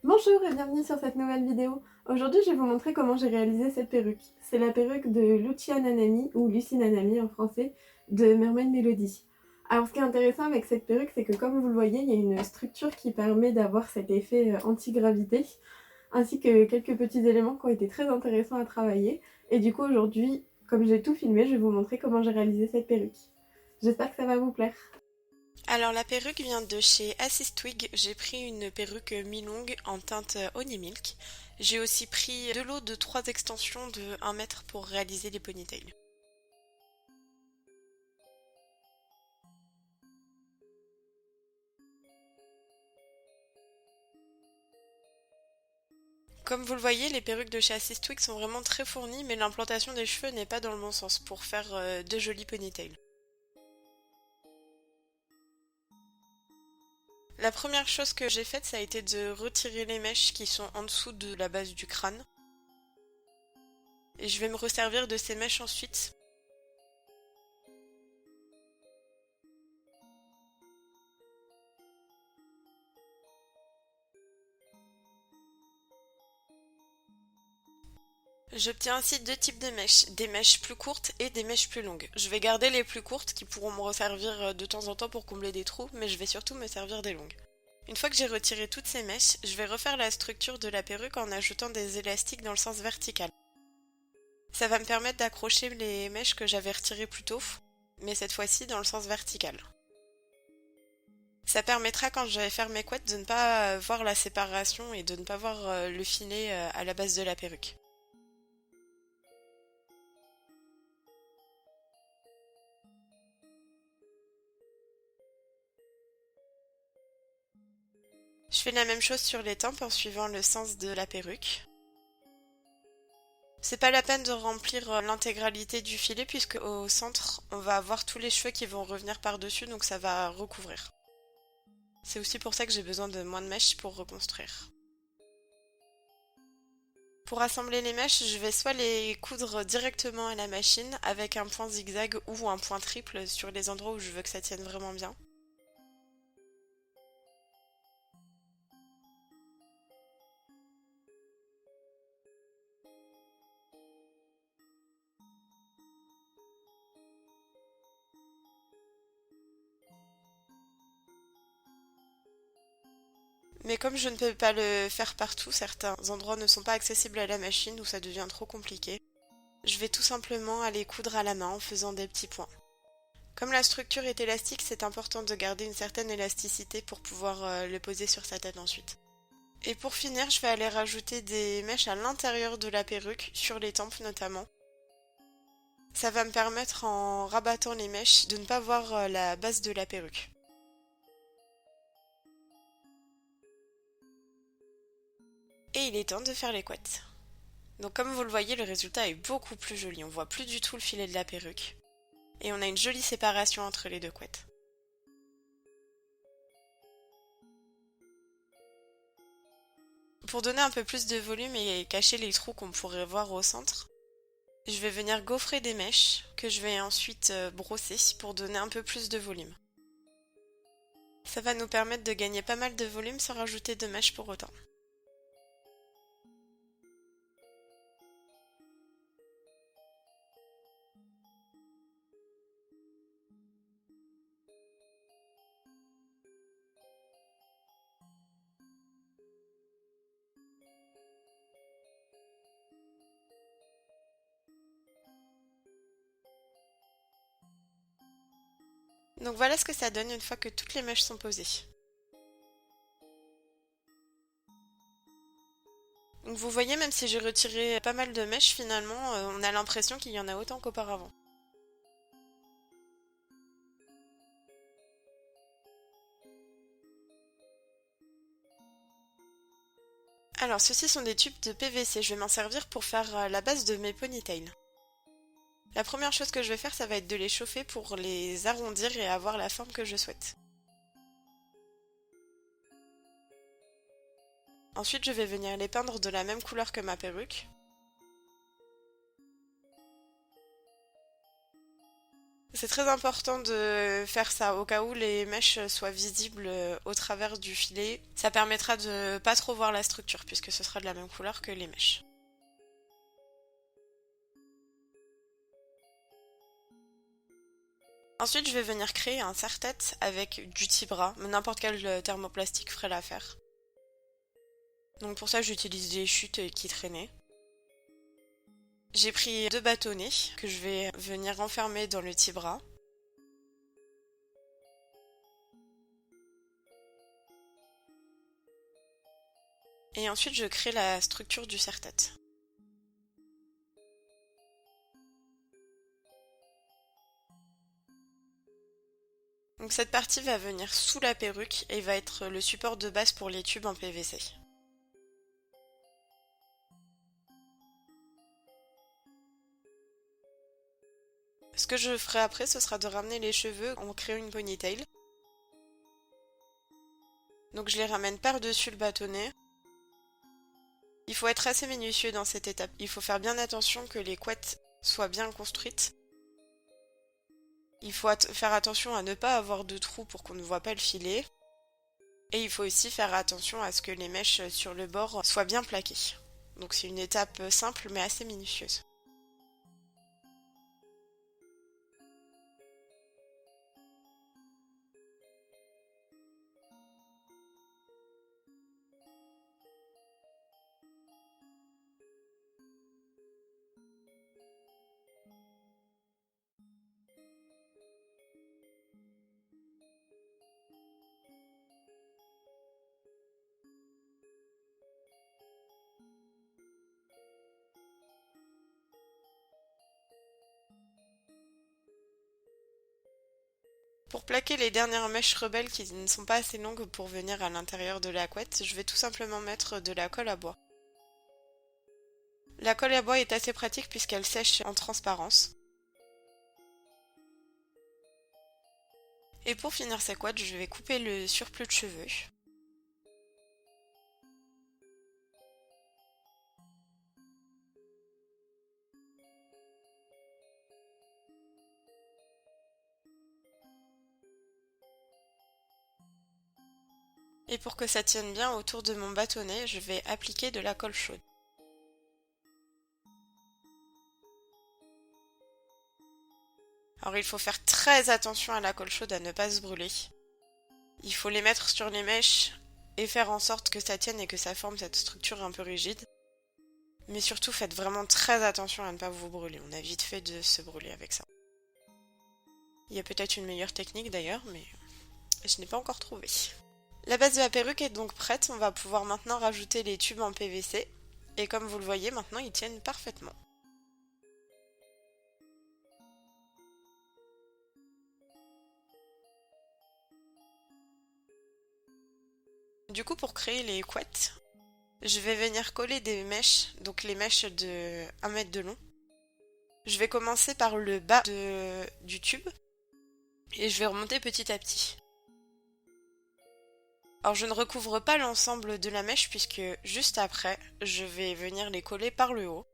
Bonjour et bienvenue sur cette nouvelle vidéo. Aujourd'hui, je vais vous montrer comment j'ai réalisé cette perruque. C'est la perruque de Lucia Nanami, ou Lucie Nanami en français, de Mermaid Melody. Alors ce qui est intéressant avec cette perruque, c'est que comme vous le voyez, il y a une structure qui permet d'avoir cet effet anti-gravité, ainsi que quelques petits éléments qui ont été très intéressants à travailler. Et du coup aujourd'hui, comme j'ai tout filmé, je vais vous montrer comment j'ai réalisé cette perruque. J'espère que ça va vous plaire. Alors la perruque vient de chez Assistwig. J'ai pris une perruque mi-longue en teinte Honey Milk. J'ai aussi pris de l'eau de 3 extensions de 1 mètre pour réaliser les ponytails. Comme vous le voyez, les perruques de chez Assistwig sont vraiment très fournies, mais l'implantation des cheveux n'est pas dans le bon sens pour faire de jolis ponytails. La première chose que j'ai faite, ça a été de retirer les mèches qui sont en dessous de la base du crâne. Et je vais me resservir de ces mèches ensuite. J'obtiens ainsi deux types de mèches, des mèches plus courtes et des mèches plus longues. Je vais garder les plus courtes qui pourront me resservir de temps en temps pour combler des trous, mais je vais surtout me servir des longues. Une fois que j'ai retiré toutes ces mèches, je vais refaire la structure de la perruque en ajoutant des élastiques dans le sens vertical. Ça va me permettre d'accrocher les mèches que j'avais retirées plus tôt, mais cette fois-ci dans le sens vertical. Ça permettra quand je vais faire mes couettes de ne pas voir la séparation et de ne pas voir le filet à la base de la perruque. Je fais la même chose sur les tempes en suivant le sens de la perruque. C'est pas la peine de remplir l'intégralité du filet puisque au centre on va avoir tous les cheveux qui vont revenir par-dessus donc ça va recouvrir. C'est aussi pour ça que j'ai besoin de moins de mèches pour reconstruire. Pour assembler les mèches, je vais soit les coudre directement à la machine avec un point zigzag ou un point triple sur les endroits où je veux que ça tienne vraiment bien. Mais comme je ne peux pas le faire partout, certains endroits ne sont pas accessibles à la machine ou ça devient trop compliqué, je vais tout simplement aller coudre à la main en faisant des petits points. Comme la structure est élastique, c'est important de garder une certaine élasticité pour pouvoir le poser sur sa tête ensuite. Et pour finir, je vais aller rajouter des mèches à l'intérieur de la perruque, sur les tempes notamment. Ça va me permettre en rabattant les mèches de ne pas voir la base de la perruque. Et il est temps de faire les couettes. Donc comme vous le voyez, le résultat est beaucoup plus joli. On voit plus du tout le filet de la perruque. Et on a une jolie séparation entre les deux couettes. Pour donner un peu plus de volume et cacher les trous qu'on pourrait voir au centre, je vais venir gaufrer des mèches que je vais ensuite brosser pour donner un peu plus de volume. Ça va nous permettre de gagner pas mal de volume sans rajouter de mèches pour autant. Donc voilà ce que ça donne une fois que toutes les mèches sont posées. Donc vous voyez, même si j'ai retiré pas mal de mèches, finalement, on a l'impression qu'il y en a autant qu'auparavant. Alors ceux-ci sont des tubes de PVC, je vais m'en servir pour faire la base de mes ponytails. La première chose que je vais faire, ça va être de les chauffer pour les arrondir et avoir la forme que je souhaite. Ensuite, je vais venir les peindre de la même couleur que ma perruque. C'est très important de faire ça au cas où les mèches soient visibles au travers du filet. Ça permettra de pas trop voir la structure puisque ce sera de la même couleur que les mèches. Ensuite, je vais venir créer un serre-tête avec du tibra, mais n'importe quel thermoplastique ferait l'affaire. Donc pour ça, j'utilise des chutes qui traînaient. J'ai pris 2 bâtonnets que je vais venir enfermer dans le tibra. Et ensuite, je crée la structure du serre-tête. Donc cette partie va venir sous la perruque et va être le support de base pour les tubes en PVC. Ce que je ferai après, ce sera de ramener les cheveux en créant une ponytail. Donc je les ramène par-dessus le bâtonnet. Il faut être assez minutieux dans cette étape. Il faut faire bien attention que les couettes soient bien construites. Il faut faire attention à ne pas avoir de trous pour qu'on ne voit pas le filet. Et il faut aussi faire attention à ce que les mèches sur le bord soient bien plaquées. Donc c'est une étape simple mais assez minutieuse. Pour plaquer les dernières mèches rebelles qui ne sont pas assez longues pour venir à l'intérieur de la couette, je vais tout simplement mettre de la colle à bois. La colle à bois est assez pratique puisqu'elle sèche en transparence. Et pour finir ces couettes, je vais couper le surplus de cheveux. Et pour que ça tienne bien autour de mon bâtonnet, je vais appliquer de la colle chaude. Alors il faut faire très attention à la colle chaude à ne pas se brûler. Il faut les mettre sur les mèches et faire en sorte que ça tienne et que ça forme cette structure un peu rigide. Mais surtout faites vraiment très attention à ne pas vous brûler. On a vite fait de se brûler avec ça. Il y a peut-être une meilleure technique d'ailleurs, mais je n'ai pas encore trouvé. La base de la perruque est donc prête, on va pouvoir maintenant rajouter les tubes en PVC. Et comme vous le voyez, maintenant ils tiennent parfaitement. Du coup, pour créer les couettes, je vais venir coller des mèches, donc les mèches de 1 mètre de long. Je vais commencer par le bas du tube et je vais remonter petit à petit. Alors je ne recouvre pas l'ensemble de la mèche puisque juste après, je vais venir les coller par le haut.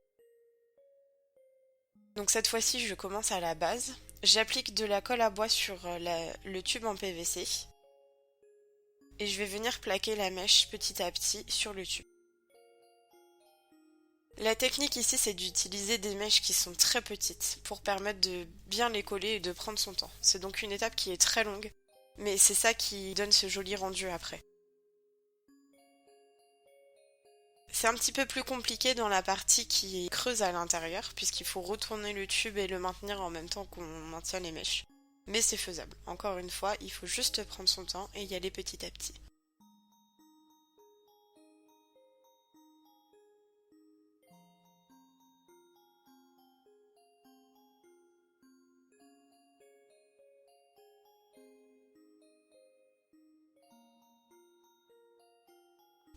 Donc cette fois-ci, je commence à la base. J'applique de la colle à bois sur le tube en PVC. Et je vais venir plaquer la mèche petit à petit sur le tube. La technique ici, c'est d'utiliser des mèches qui sont très petites pour permettre de bien les coller et de prendre son temps. C'est donc une étape qui est très longue, mais c'est ça qui donne ce joli rendu après. C'est un petit peu plus compliqué dans la partie qui est creuse à l'intérieur, puisqu'il faut retourner le tube et le maintenir en même temps qu'on maintient les mèches. Mais c'est faisable. Encore une fois, il faut juste prendre son temps et y aller petit à petit.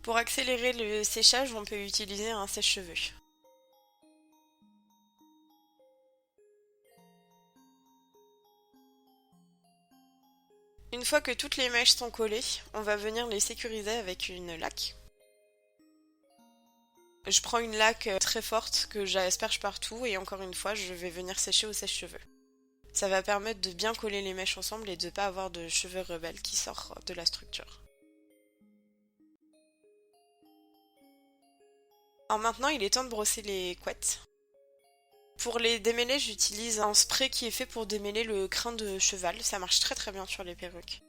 Pour accélérer le séchage, on peut utiliser un sèche-cheveux. Une fois que toutes les mèches sont collées, on va venir les sécuriser avec une laque. Je prends une laque très forte que j'asperge partout et encore une fois, je vais venir sécher au sèche-cheveux. Ça va permettre de bien coller les mèches ensemble et de ne pas avoir de cheveux rebelles qui sortent de la structure. Alors maintenant, il est temps de brosser les couettes. Pour les démêler, j'utilise un spray qui est fait pour démêler le crin de cheval. Ça marche très très bien sur les perruques.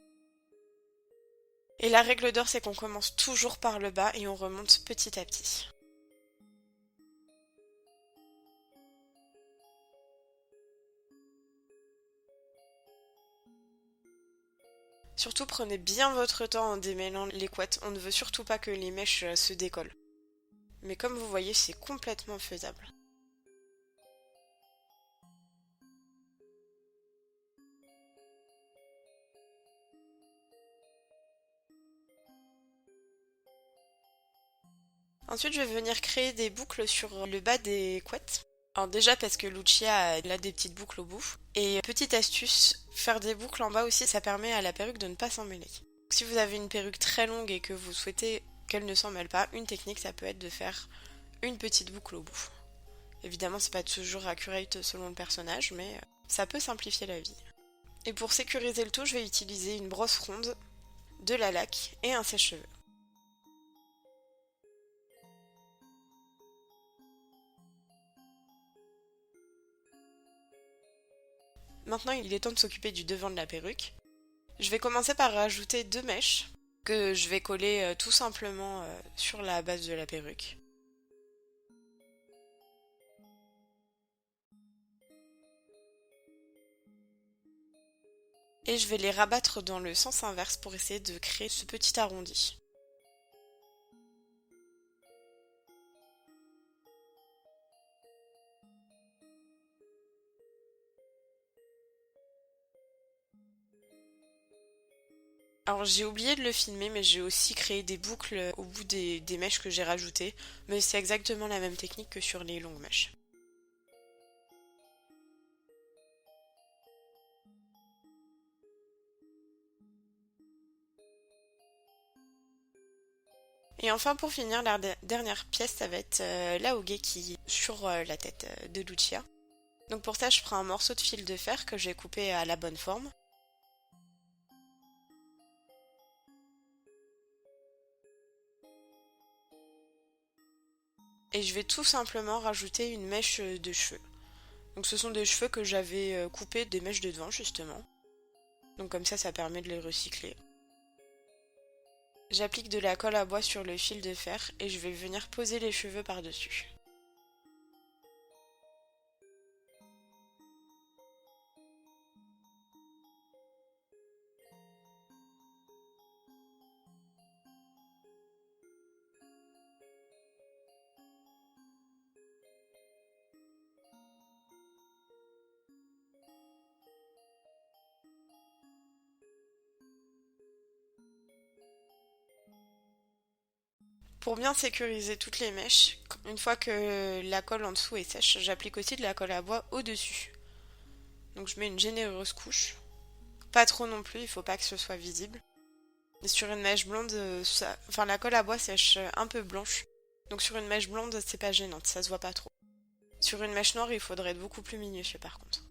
Et la règle d'or, c'est qu'on commence toujours par le bas et on remonte petit à petit. Surtout prenez bien votre temps en démêlant les couettes, on ne veut surtout pas que les mèches se décollent. Mais comme vous voyez, c'est complètement faisable. Ensuite, je vais venir créer des boucles sur le bas des couettes. Alors déjà parce que Lucia elle a des petites boucles au bout. Et petite astuce, faire des boucles en bas aussi, ça permet à la perruque de ne pas s'en mêler. Si vous avez une perruque très longue et que vous souhaitez qu'elle ne s'en mêle pas, une technique ça peut être de faire une petite boucle au bout. Évidemment c'est pas toujours accurate selon le personnage, mais ça peut simplifier la vie. Et pour sécuriser le tout, je vais utiliser une brosse ronde, de la laque et un sèche-cheveux. Maintenant, il est temps de s'occuper du devant de la perruque. Je vais commencer par rajouter 2 mèches que je vais coller tout simplement sur la base de la perruque. Et je vais les rabattre dans le sens inverse pour essayer de créer ce petit arrondi. Alors j'ai oublié de le filmer, mais j'ai aussi créé des boucles au bout des mèches que j'ai rajoutées, mais c'est exactement la même technique que sur les longues mèches. Et enfin pour finir, la dernière pièce, ça va être la hoguet qui est sur la tête de Lucia. Donc pour ça, je prends un morceau de fil de fer que j'ai coupé à la bonne forme. Et je vais tout simplement rajouter une mèche de cheveux. Donc ce sont des cheveux que j'avais coupés des mèches de devant justement. Donc comme ça permet de les recycler. J'applique de la colle à bois sur le fil de fer et je vais venir poser les cheveux par-dessus. Pour bien sécuriser toutes les mèches, une fois que la colle en dessous est sèche, j'applique aussi de la colle à bois au-dessus. Donc je mets une généreuse couche. Pas trop non plus, il faut pas que ce soit visible. Et sur une mèche blonde, la colle à bois sèche un peu blanche. Donc sur une mèche blonde, c'est pas gênant, ça se voit pas trop. Sur une mèche noire, il faudrait être beaucoup plus minutieux par contre.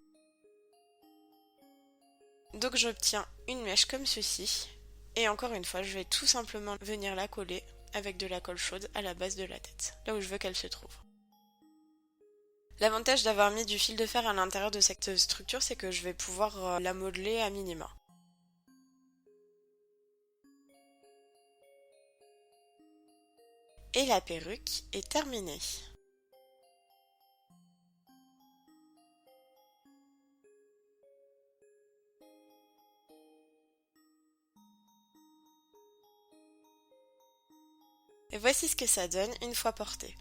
Donc j'obtiens une mèche comme ceci. Et encore une fois, je vais tout simplement venir la coller avec de la colle chaude à la base de la tête, là où je veux qu'elle se trouve. L'avantage d'avoir mis du fil de fer à l'intérieur de cette structure, c'est que je vais pouvoir la modeler à minima. Et la perruque est terminée. Et voici ce que ça donne une fois portée.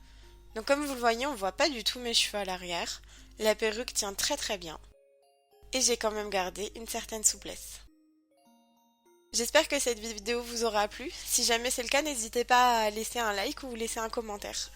Donc comme vous le voyez, on voit pas du tout mes cheveux à l'arrière. La perruque tient très très bien. Et j'ai quand même gardé une certaine souplesse. J'espère que cette vidéo vous aura plu. Si jamais c'est le cas, n'hésitez pas à laisser un like ou laisser un commentaire.